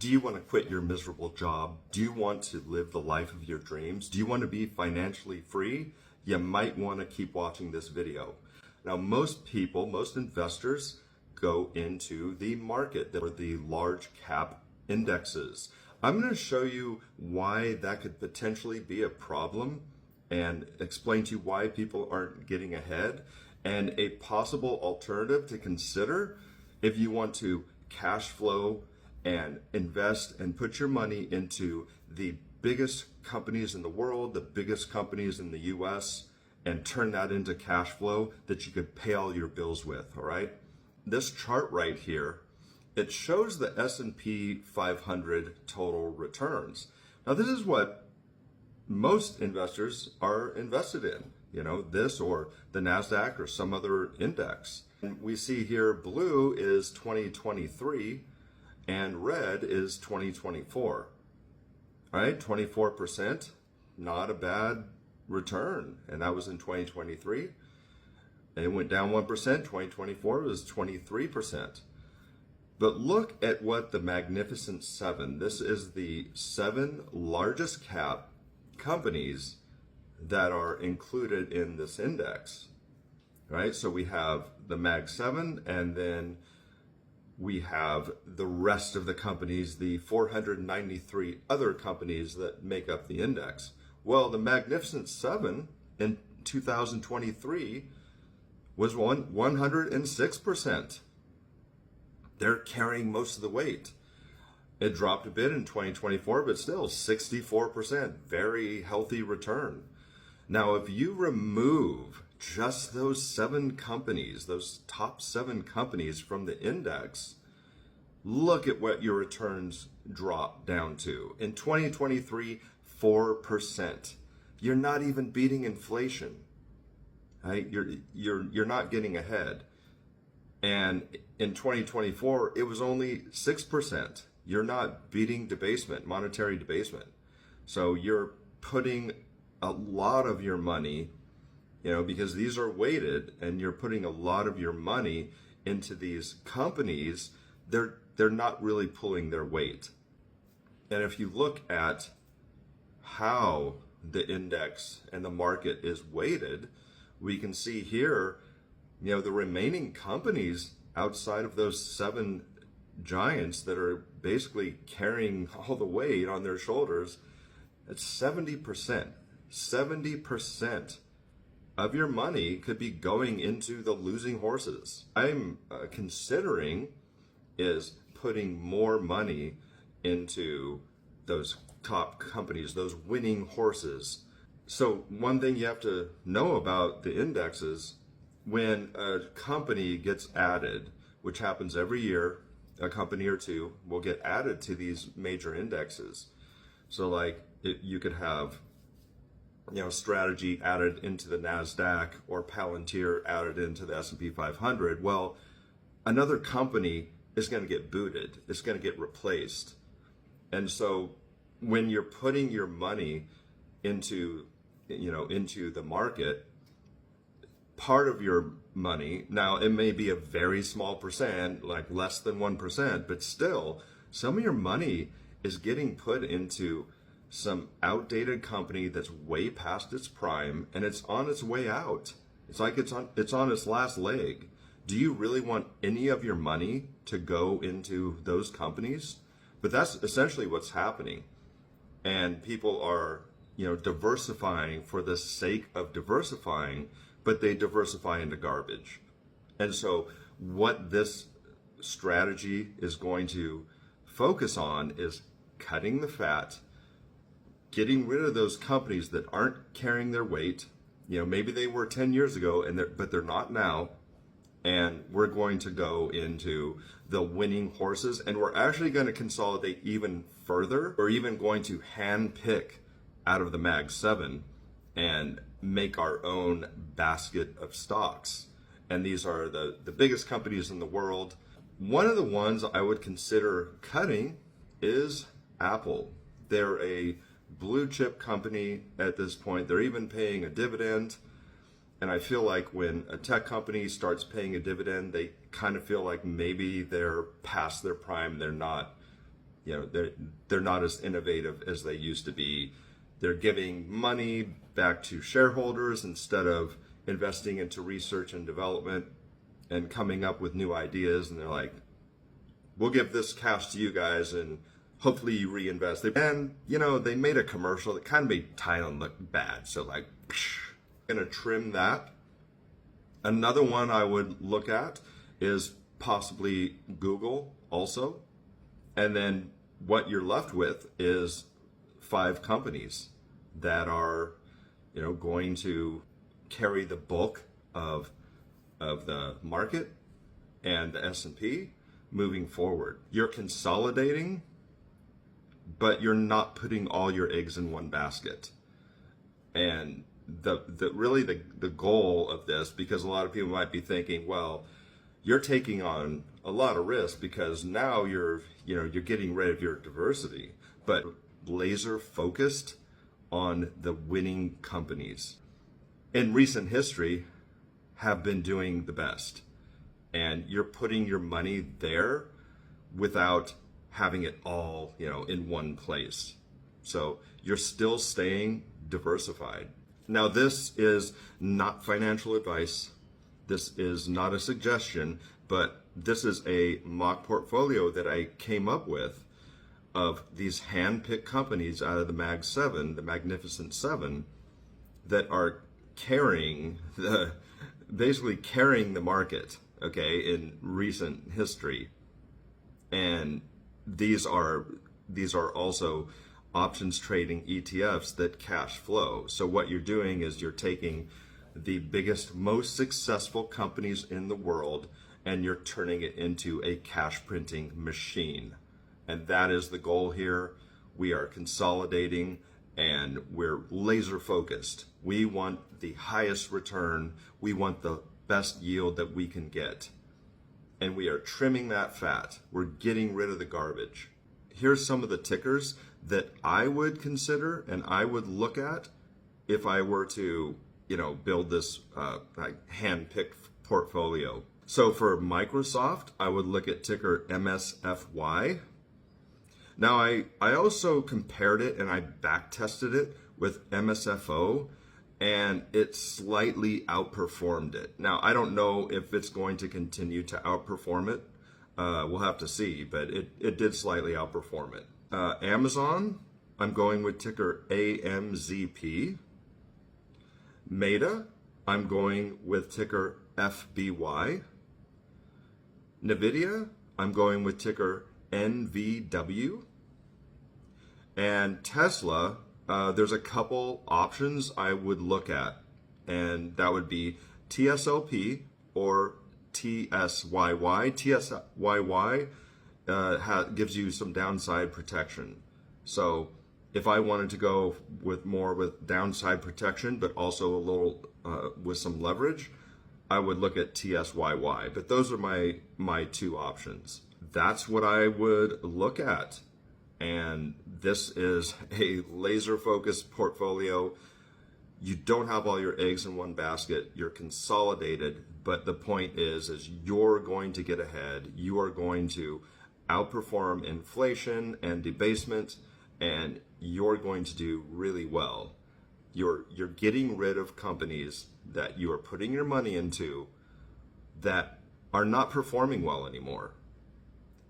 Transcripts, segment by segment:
Do you want to quit your miserable job? Do you want to live the life of your dreams? Do you want to be financially free? You might want to keep watching this video. Now, most people, most investors go into the market or the large cap indexes. I'm going to show you why that could potentially be a problem and explain to you why people aren't getting ahead and a possible alternative to consider if you want to cash flow and invest and put your money into the biggest companies in the world, the biggest companies in the US, and turn that into cash flow that you could pay all your bills with, all right? This chart right here, it shows the S&P 500 total returns. Now, this is what most investors are invested in, you know, this or the NASDAQ or some other index. And we see here blue is 2023 and red is 2024. All right, 24%, not a bad return. And that was in 2023. And it went down 1%, 2024 was 23%. But look at what the Magnificent Seven, this is the 7 largest cap companies that are included in this index, right? So we have the Mag 7 and then we have the rest of the companies, the 493 other companies that make up the index. Well, the Magnificent Seven in 2023 was 106%. They're carrying most of the weight. It dropped a bit in 2024, but still 64%, very healthy return. Now, if you remove just those 7 companies, those top 7 companies from the index, look at what your returns drop down to. In 2023, 4%. You're not even beating inflation. Right? You're not getting ahead. And in 2024, it was only 6%. You're not beating debasement, monetary debasement. So you're putting a lot of your money, you know, because these are weighted and you're putting a lot of your money into these companies, they're not really pulling their weight. And if you look at how the index and the market is weighted, we can see here, you know, the remaining companies outside of those 7 giants that are basically carrying all the weight on their shoulders, it's 70%. 70% of your money could be going into the losing horses. I'm considering is putting more money into those top companies, those winning horses. So one thing you have to know about the indexes, when a company gets added, which happens every year, a company or two will get added to these major indexes. So like you could have, you know, Strategy added into the NASDAQ or Palantir added into the S&P 500. Well, another company is going to get booted. It's going to get replaced. And so when you're putting your money into, you know, into the market, part of your money, now it may be a very small percent, like less than 1%, but still some of your money is getting put into some outdated company that's way past its prime and it's on its way out. It's like it's on its last leg. Do you really want any of your money to go into those companies? But that's essentially what's happening. And people are, you know, diversifying for the sake of diversifying, but they diversify into garbage. And so what this strategy is going to focus on is cutting the fat, getting rid of those companies that aren't carrying their weight. You know, maybe they were 10 years ago, but they're not now. And we're going to go into the winning horses, and we're actually going to consolidate even further. We're even going to hand pick out of the Mag 7 and make our own basket of stocks. And these are the biggest companies in the world. One of the ones I would consider cutting is Apple. They're a blue chip company at this point. They're even paying a dividend. And I feel like when a tech company starts paying a dividend, they kind of feel like maybe they're past their prime. They're not they're not as innovative as they used to be. They're giving money back to shareholders instead of investing into research and development and coming up with new ideas. And they're like, we'll give this cash to you guys and hopefully you reinvest. And, they made a commercial that kind of made Thailand look bad. So like, gonna trim that. Another one I would look at is possibly Google also. And then what you're left with is 5 companies that are, going to carry the bulk of the market and the S&P moving forward. You're consolidating, but you're not putting all your eggs in one basket. And the goal of this, because a lot of people might be thinking, well, you're taking on a lot of risk because now you're getting rid of your diversity, but laser focused on the winning companies in recent history have been doing the best. And you're putting your money there without having it all, in one place. So you're still staying diversified. Now, this is not financial advice. This is not a suggestion, but this is a mock portfolio that I came up with of these hand-picked companies out of the Mag 7, the Magnificent 7, that are basically carrying the market, okay, in recent history. And these are also options trading ETFs that cash flow. So what you're doing is you're taking the biggest, most successful companies in the world and you're turning it into a cash printing machine. And that is the goal here. We are consolidating and we're laser focused. We want the highest return. We want the best yield that we can get. And we are trimming that fat. We're getting rid of the garbage. Here's some of the tickers that I would consider and I would look at if I were to, build this hand-picked portfolio. So for Microsoft, I would look at ticker MSFY. Now I also compared it and I back tested it with MSFO and it slightly outperformed it. Now I don't know if it's going to continue to outperform it. We'll have to see, but it did slightly outperform it. Amazon, I'm going with ticker AMZP. Meta, I'm going with ticker FBY. NVIDIA, I'm going with ticker NVW. And Tesla, there's a couple options I would look at, and that would be TSLP or TSYY. TSYY gives you some downside protection. So if I wanted to go with more with downside protection, but also a little with some leverage, I would look at TSYY. But those are my 2 options. That's what I would look at. And this is a laser focused portfolio. You don't have all your eggs in one basket. You're consolidated. But the point is you're going to get ahead. You are going to outperform inflation and debasement, and you're going to do really well. You're getting rid of companies that you are putting your money into that are not performing well anymore.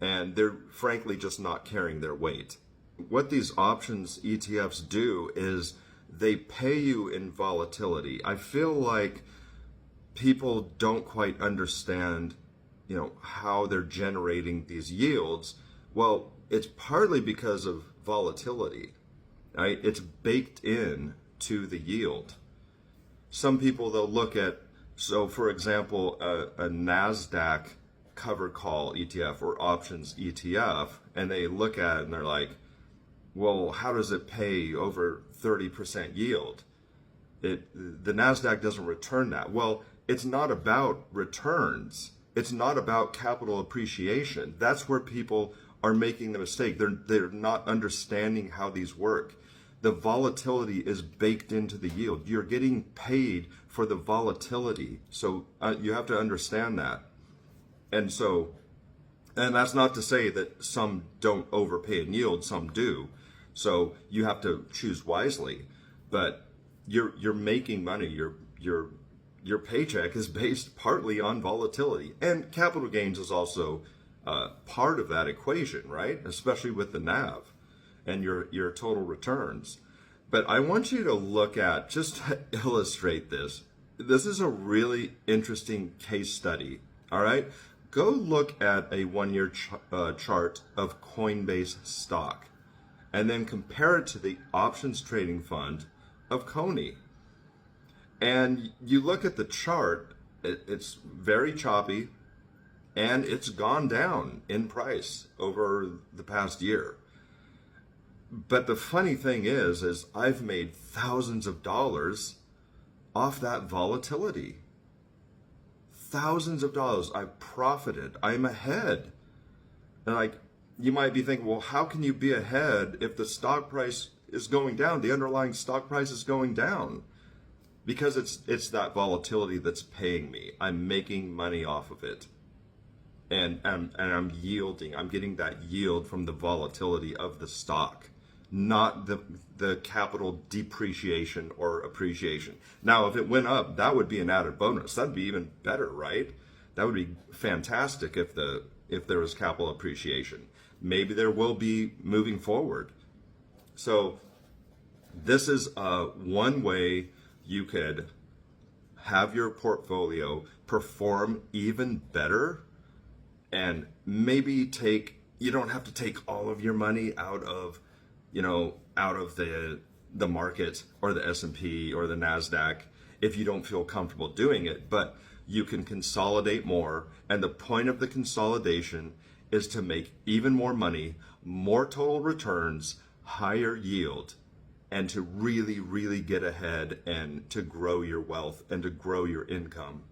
And they're frankly just not carrying their weight. What these options ETFs do is they pay you in volatility. I feel like people don't quite understand, how they're generating these yields. Well, it's partly because of volatility, right? It's baked in to the yield. Some people, they'll look at, so for example, a NASDAQ covered call ETF or options ETF, and they look at it and they're like, well, how does it pay over 30% yield? The NASDAQ doesn't return that. Well, it's not about returns. It's not about capital appreciation. That's where people are making the mistake. They're not understanding how these work. The volatility is baked into the yield. You're getting paid for the volatility. So you have to understand that. And so And that's not to say that some don't overpay in yield, some do. So you have to choose wisely. But you're making money. Your paycheck is based partly on volatility, and capital gains is also part of that equation, right? Especially with the NAV and your total returns. But I want you to look at, just to illustrate this. This is a really interesting case study. All right, go look at a 1-year chart of Coinbase stock, and then compare it to the options trading fund of Coney. And you look at the chart, it's very choppy, and it's gone down in price over the past year. But the funny thing is I've made thousands of dollars off that volatility. Thousands of dollars. I've profited. I'm ahead. And like, you might be thinking, well, how can you be ahead if the stock price is going down? The underlying stock price is going down. Because it's that volatility that's paying me. I'm making money off of it. And I'm yielding. I'm getting that yield from the volatility of the stock, not the capital depreciation or appreciation. Now, if it went up, that would be an added bonus. That'd be even better, right? That would be fantastic if there was capital appreciation. Maybe there will be moving forward. So this is one way you could have your portfolio perform even better, and maybe you don't have to take all of your money out of the market or the S&P or the NASDAQ if you don't feel comfortable doing it, but you can consolidate more. And the point of the consolidation is to make even more money, more total returns, higher yield, and to really, really get ahead and to grow your wealth and to grow your income.